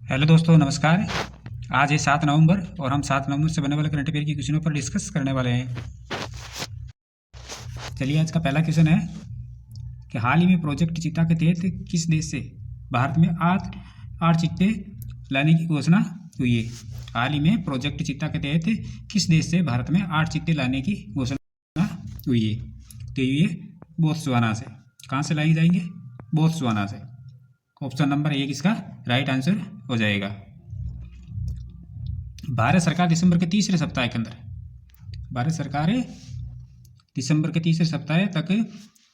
Hello दोस्तों, नमस्कार। आज है 7 नवंबर और हम 7 नवंबर से बनने वाले करंट अफेयर की क्वेश्चनों पर डिस्कस करने वाले हैं। चलिए, आज का पहला क्वेश्चन है कि हाल ही में प्रोजेक्ट चीता के तहत किस देश से भारत में आठ चीते लाने की घोषणा हुई है। हाल ही में प्रोजेक्ट चीता के तहत किस देश से भारत में 8 चीते लाने की घोषणा हुई है। तो ये बोत्सवाना से। कहाँ से लाई जाएंगे? बोत्सवाना से। ऑप्शन नंबर 1 इसका राइट आंसर हो जाएगा। भारत सरकार दिसंबर के तीसरे सप्ताह के अंदर दिसंबर के तीसरे सप्ताह तक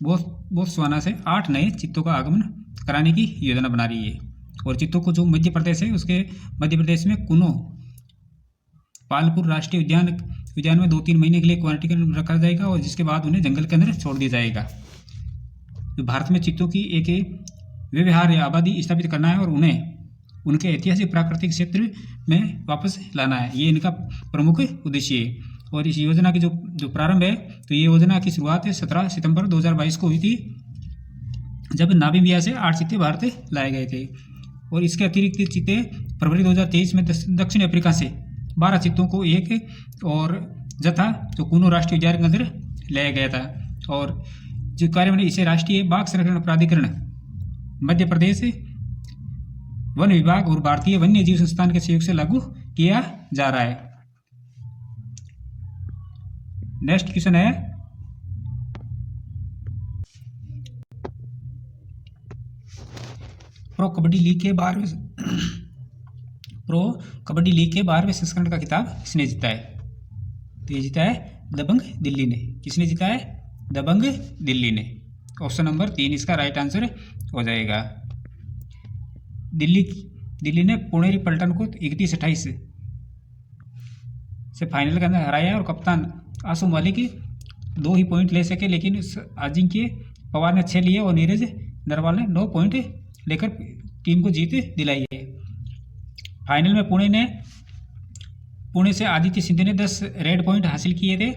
बोत्सवाना से 8 नए चित्तों का आगमन कराने की योजना बना रही है। और चित्तों को जो मध्य प्रदेश है, उसके मध्य प्रदेश में कुनो पालपुर राष्ट्रीय उद्यान में 2-3 महीने के लिए क्वारंटीन में रखा जाएगा और जिसके बाद उन्हें जंगल के अंदर छोड़ दिया जाएगा। तो भारत में चित्तों की एक व्यवहार या आबादी स्थापित करना है और उन्हें उनके ऐतिहासिक प्राकृतिक क्षेत्र में वापस लाना है। ये इनका प्रमुख उद्देश्य है। और इस योजना की जो प्रारंभ है, तो ये योजना की शुरुआत 17 सितंबर 2022 को हुई थी, जब नामीबिया से 8 चीते भारत लाए गए थे। और इसके अतिरिक्त चीते फरवरी 2023 में दक्षिण अफ्रीका से 12 चित्तों को एक और जथा जो कुनो राष्ट्रीय उद्यान के अंदर लाया गया था। और जो कार्य इसे राष्ट्रीय बाघ संरक्षण प्राधिकरण, मध्य प्रदेश वन विभाग और भारतीय वन्य जीव संस्थान के सहयोग से लागू किया जा रहा है। नेक्स्ट क्वेश्चन है प्रो कबड्डी लीग के 12वें संस्करण का खिताब किसने जीता है? तो ये जीता है दबंग दिल्ली ने। किसने जीता है? दबंग दिल्ली ने। ऑप्शन नंबर 3 इसका राइट आंसर हो जाएगा। दिल्ली ने पुणेरी पल्टन को 31-28 से फाइनल के अंदर हराया और कप्तान आसू मालिक 2 ही पॉइंट ले सके, लेकिन अजिंक्य पवार ने 6 लिए और नीरज नरवाल ने 9 पॉइंट लेकर टीम को जीत दिलाई है। फाइनल में पुणे से आदित्य सिंधे ने 10 रेड पॉइंट हासिल किए थे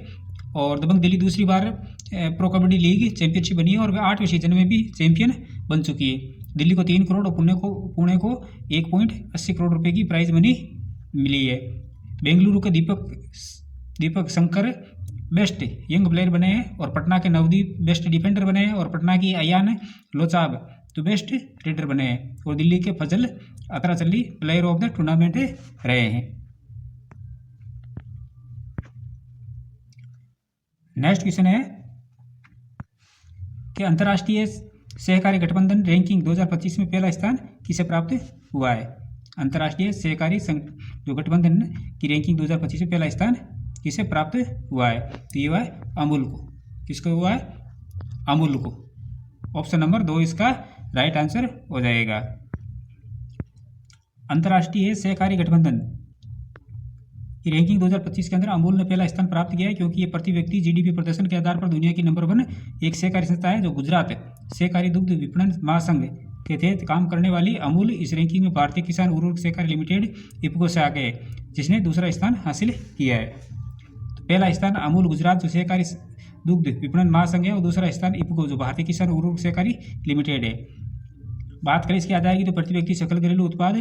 और दबंग दिल्ली दूसरी बार प्रो कबड्डी लीग चैंपियनशिप बनी है और 8वें सीजन में भी चैंपियन बन चुकी है। दिल्ली को 3 करोड़ और पुणे को 1.80 करोड़ रुपए की प्राइज मनी मिली है। बेंगलुरु के दीपक शंकर बेस्ट यंग प्लेयर बने हैं और पटना के नवदीप बेस्ट डिफेंडर बने हैं और पटना की अयान लोचाब तो बेस्ट रेडर बने हैं और दिल्ली के फजल अतराचल्ली प्लेयर ऑफ द टूर्नामेंट रहे हैं। नेक्स्ट क्वेश्चन है कि अंतर्राष्ट्रीय सहकारी गठबंधन रैंकिंग 2025 में पहला स्थान किसे प्राप्त हुआ है? अंतर्राष्ट्रीय सहकारी जो गठबंधन की रैंकिंग 2025 में पहला स्थान किसे प्राप्त हुआ है? तो ये हुआ है अमूल को। किसको हुआ है? अमूल को। ऑप्शन नंबर 2 इसका राइट आंसर हो जाएगा। अंतर्राष्ट्रीय सहकारी गठबंधन की रैंकिंग 2025 के अंदर अमूल ने पहला स्थान प्राप्त किया है, क्योंकि ये प्रति व्यक्ति जीडीपी प्रदर्शन के आधार पर दुनिया की नंबर 1 एक सहकारी संस्था है। जो गुजरात सहकारी दुग्ध विपणन महासंघ के तहत काम करने वाली अमूल इस रैंकिंग में भारतीय किसान उर्वरक सहकारी लिमिटेड इफको से आगे है, जिसने दूसरा स्थान हासिल किया है। तो पहला स्थान अमूल गुजरात जो सहकारी दुग्ध विपणन महासंघ है और दूसरा स्थान इफको जो भारतीय किसान उर्वरक सहकारी लिमिटेड है। बात करें इसके आधार की, तो प्रति व्यक्ति सकल घरेलू उत्पाद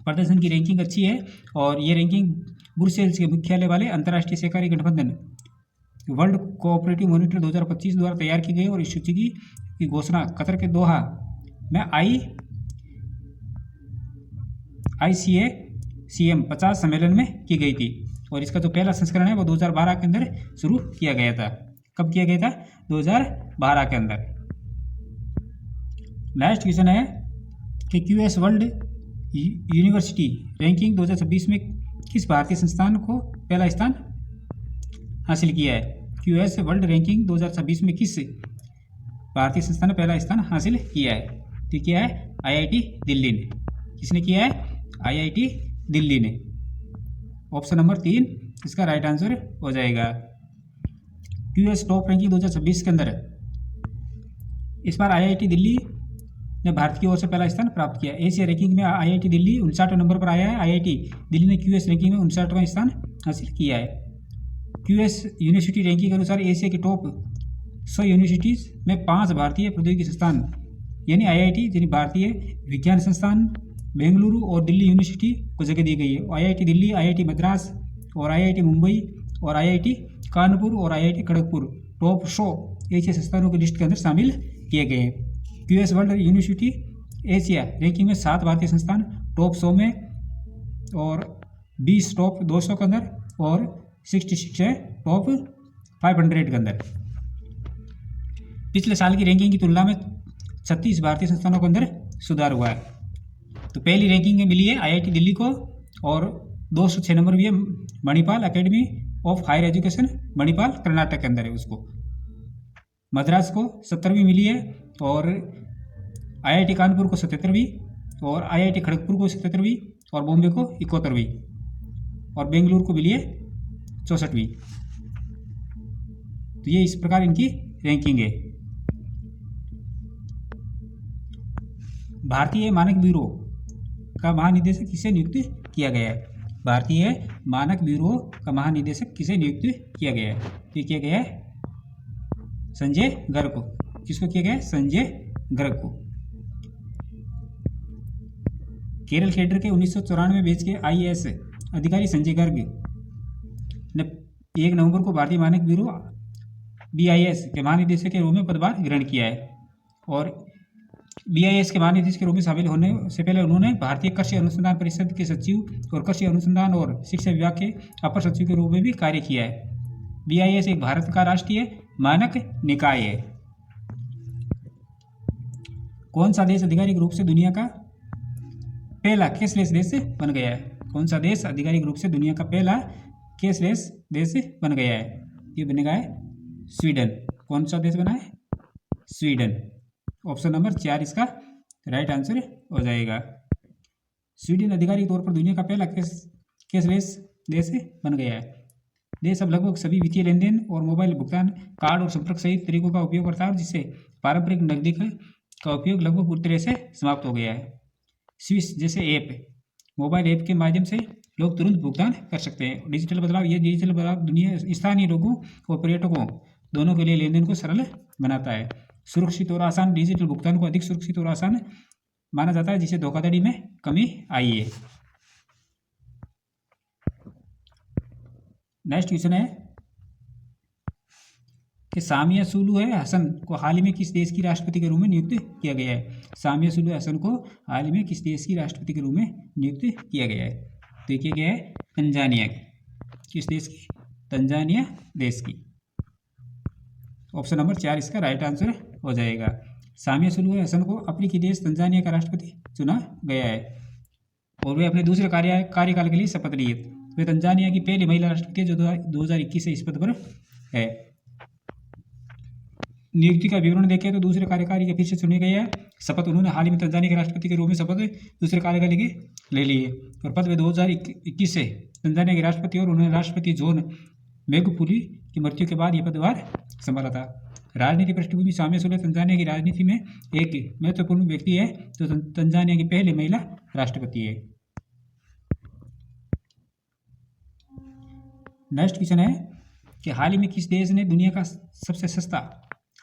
प्रदर्शन की रैंकिंग अच्छी है और ये रैंकिंग ब्रुसेल्स के मुख्यालय वाले अंतर्राष्ट्रीय सहकारी गठबंधन वर्ल्ड कोऑपरेटिव मॉनिटर 2025 द्वारा तैयार की गई और इस सूची की घोषणा कतर के दोहा में ICACM 50 सम्मेलन में की गई थी और इसका जो पहला संस्करण है वो 2012 के अंदर शुरू किया गया था। कब किया गया था? 2012 के अंदर। नेक्स्ट क्वेश्चन है कि QS वर्ल्ड यूनिवर्सिटी रैंकिंग 2026 में किस भारतीय संस्थान को पहला स्थान हासिल किया है? QS वर्ल्ड रैंकिंग 2026 में किस भारतीय संस्थान ने पहला स्थान हासिल किया है? तो किया है IIT दिल्ली ने। किसने किया है? IIT दिल्ली ने। ऑप्शन नंबर 3 इसका राइट आंसर हो जाएगा। QS टॉप रैंकिंग 2026 के अंदर इस बार IIT दिल्ली ने भारत की ओर से पहला स्थान प्राप्त किया। एशिया रैंकिंग में IIT दिल्ली 59 नंबर पर आया है। IIT दिल्ली ने QS रैंकिंग में 59वां स्थान हासिल किया है। QS यूनिवर्सिटी रैंकिंग के अनुसार एशिया की टॉप 100 यूनिवर्सिटीज़ में 5 भारतीय प्रौद्योगिकी संस्थान यानी IIT यानी भारतीय विज्ञान संस्थान, बेंगलुरु और दिल्ली यूनिवर्सिटी को जगह दी गई है। आईआईटी दिल्ली, आईआईटी मद्रास और आईआईटी मुंबई और आईआईटी कानपुर और आईआईटी खड़गपुर टॉप 100 एशिया संस्थानों की लिस्ट के अंदर शामिल किए गए हैं। QS world university Asia ranking में 7 भारतीय संस्थान टॉप 100 में और 20 टॉप 200 के अंदर और 66 है टॉप 500 के अंदर। पिछले साल की रैंकिंग की तुलना में 36 भारतीय संस्थानों के अंदर सुधार हुआ है। तो पहली रैंकिंग मिली है आईआईटी दिल्ली को और 206 नंबर भी है Manipal academy of higher education, Manipal Karnataka के अंदर है उसको। मद्रास को 70वीं मिली है और आईआईटी कानपुर को 77वीं और आईआईटी खड़गपुर को 77वीं और बॉम्बे को 71वीं और बेंगलुरु को मिली है 64वीं। तो ये इस प्रकार इनकी रैंकिंग है। भारतीय मानक ब्यूरो का महानिदेशक किसे नियुक्त किया गया है? भारतीय मानक ब्यूरो का महानिदेशक किसे नियुक्त किया गया है? ये किया गया है संजय गर्ग को। किसको किया गया है? संजय गर्ग को। केरल कैडर के 1994 बैच के आईएएस अधिकारी संजय गर्ग ने 1 नवंबर को भारतीय मानक ब्यूरो बीआईएस के महानिदेशक के रूप में पदभार ग्रहण किया है और बीआईएस के महानिदेशक के रूप में शामिल होने से पहले उन्होंने भारतीय कृषि अनुसंधान परिषद के सचिव और कृषि अनुसंधान और शिक्षा विभाग के अपर सचिव के रूप में भी कार्य किया है। बीआईएस एक भारत का राष्ट्रीय मानक निकाय है। कौन सा देश आधिकारिक रूप से दुनिया का पहला कैशलेस देश बन गया है? कौन सा देश आधिकारिक रूप से दुनिया का पहला कैशलेस देश बन गया है? ये बनेगा है स्वीडन। कौन सा देश बना है? स्वीडन। ऑप्शन नंबर 4 इसका राइट आंसर हो जाएगा। स्वीडन आधिकारिक तौर पर दुनिया का पहला कैशलेस देश बन गया है। देश अब लगभग सभी वित्तीय लेन देन और मोबाइल भुगतान, कार्ड और संपर्क सहित तरीकों का उपयोग करता है, जिससे पारंपरिक नकदी का उपयोग लगभग पूरी तरह से समाप्त हो गया है। स्विस जैसे ऐप, मोबाइल ऐप के माध्यम से लोग तुरंत भुगतान कर सकते हैं। डिजिटल बदलाव दुनिया स्थानीय लोगों और पर्यटकों दोनों के लिए लेन देन को सरल बनाता है। सुरक्षित और आसान, डिजिटल भुगतान को अधिक सुरक्षित और आसान माना जाता है, जिससे धोखाधड़ी में कमी आई है। नेक्स्ट क्वेश्चन है कि सामिया सुलूह हसन को हाल ही में किस देश की राष्ट्रपति के रूप में नियुक्त किया गया है? सामिया सुलूह हसन को हाल ही में किस देश की राष्ट्रपति के रूप में नियुक्त किया गया है? तो किया गया है तंजानिया की। किस देश की? तंजानिया देश की। ऑप्शन नंबर 4 इसका राइट आंसर हो जाएगा। सामिया सुलूह हसन को अफ्रीकी देश तंजानिया का राष्ट्रपति चुना गया है और वे अपने दूसरे कार्यकाल के लिए शपथ लिए। वे तंजानिया की पहली महिला राष्ट्रपति जो 2021 से इस पद पर है। नियुक्ति का विवरण देखें तो दूसरे कार्यकाल के फिर से चुने गए हैं। शपथ उन्होंने हाल ही में तंजानिया के राष्ट्रपति के रूप में शपथ दूसरे कार्यकाल के ले लिए और पद वे 2021 से तंजानिया के राष्ट्रपति और उन्होंने राष्ट्रपति जॉन मैगुफुली की मृत्यु के बाद यह पदभार संभाला था। राजनीति पृष्ठभूमि, सामिया सुलूह तंजानिया की राजनीति में एक महत्वपूर्ण व्यक्ति है जो तंजानिया की पहली महिला राष्ट्रपति है। नेक्स्ट क्वेश्चन है कि हाल ही में किस देश ने दुनिया का सबसे सस्ता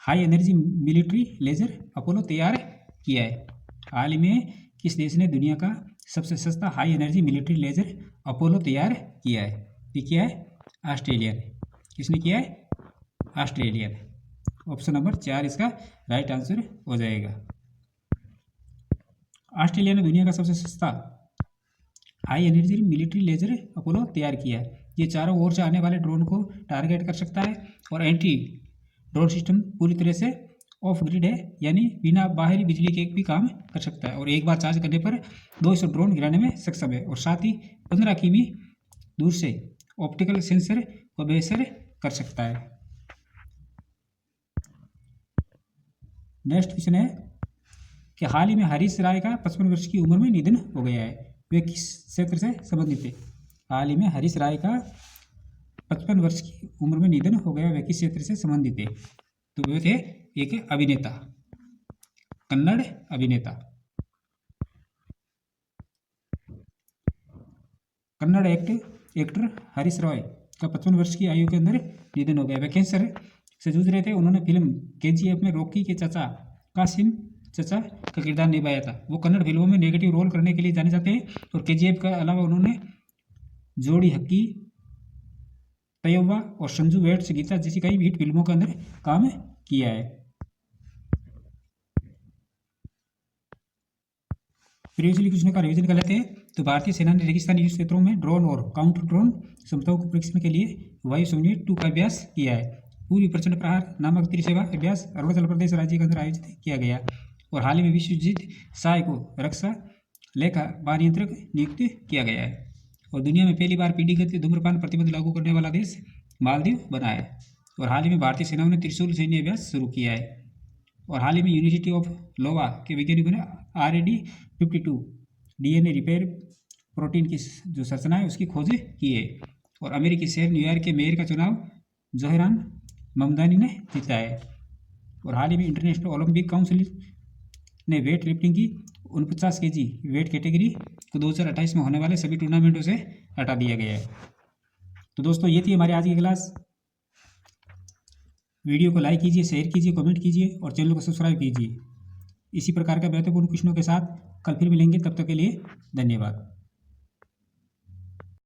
high energy military laser Apollo तैयार किया है? हाल ही में किस देश ने दुनिया का सबसे सस्ता high energy military laser Apollo तैयार किया है? ये किया है ऑस्ट्रेलिया ने। किसने किया है? ऑस्ट्रेलिया ने। ऑप्शन नंबर 4 इसका राइट आंसर हो जाएगा। ऑस्ट्रेलिया ने दुनिया का सबसे सस्ता high energy military laser Apollo तैयार किया है। ये चारों ओर से आने वाले ड्रोन को टारगेट कर सकता है और एंटी ड्रोन सिस्टम पूरी तरह से ऑफ ग्रिड है, यानी बिना बाहरी बिजली के भी काम कर सकता है और एक बार चार्ज करने पर 200 ड्रोन गिराने में सक्षम है और साथ ही 15 किमी दूर से ऑप्टिकल सेंसर को बेअसर कर सकता है। नेक्स्ट क्वेश्चन है कि हाल ही में हरीश राय का 55 वर्ष की उम्र में निधन हो गया है। वे किस क्षेत्र से संबंधित थे? हाल ही में हरीश राय का 55 वर्ष की उम्र में निधन हो गया। वे किस क्षेत्र से संबंधित थे? तो वे थे एक अभिनेता, कन्नड़ अभिनेता। कन्नड़ एक्टर हरीश राय का 55 वर्ष की आयु के अंदर निधन हो गया। वे कैंसर से जूझ रहे थे। उन्होंने फिल्म केजीएफ में रॉकी के चाचा कासिम चचा का किरदार निभाया था। वो कन्नड़ फिल्मों में नेगेटिव रोल करने के लिए जाने जाते हैं और KGF के अलावा उन्होंने जोड़ी हक्की, तयव्वा और संजू वेड्स गीता जैसी कई हिट फिल्मों के अंदर काम किया है। प्रीवियसली क्वेश्चन का रिवीजन कर लेते हैं। तो भारतीय सेना ने रेगिस्तानी युद्ध क्षेत्रों में ड्रोन और काउंटर ड्रोन क्षमताओं को परीक्षण के लिए वायु समन्वय 2 का अभ्यास किया है। पूर्वी प्रचंड प्रहार नामक त्रिसेवा अभ्यास अरुणाचल प्रदेश राज्य के अंदर आयोजित किया गया और हाल ही में विश्वजीत साय को रक्षा लेखा महानियंत्रक नियुक्त किया गया है। और दुनिया में पहली बार पीढ़ीगत धूम्रपान प्रतिबंध लागू करने वाला देश मालदीव बना है। और हाल ही में भारतीय सेनाओं ने त्रिशूल सैन्य अभ्यास शुरू किया है। और हाल ही में यूनिवर्सिटी ऑफ लोवा के वैज्ञानिकों ने RAD52 DNA रिपेयर प्रोटीन की जो संरचना है उसकी खोज की है। और अमेरिकी शहर न्यूयॉर्क के मेयर का चुनाव जोहरान ममदानी ने जीता है। और हाल ही में इंटरनेशनल ओलंपिक काउंसिल ने वेट लिफ्टिंग की 49 kg वेट कैटेगरी को 2028 में होने वाले सभी टूर्नामेंटों से हटा दिया गया है। तो दोस्तों ये थी हमारी आज की क्लास। वीडियो को लाइक कीजिए, शेयर कीजिए, कमेंट कीजिए और चैनल को सब्सक्राइब कीजिए। इसी प्रकार का महत्वपूर्ण प्रश्नों के साथ कल फिर मिलेंगे। तब तक के लिए धन्यवाद।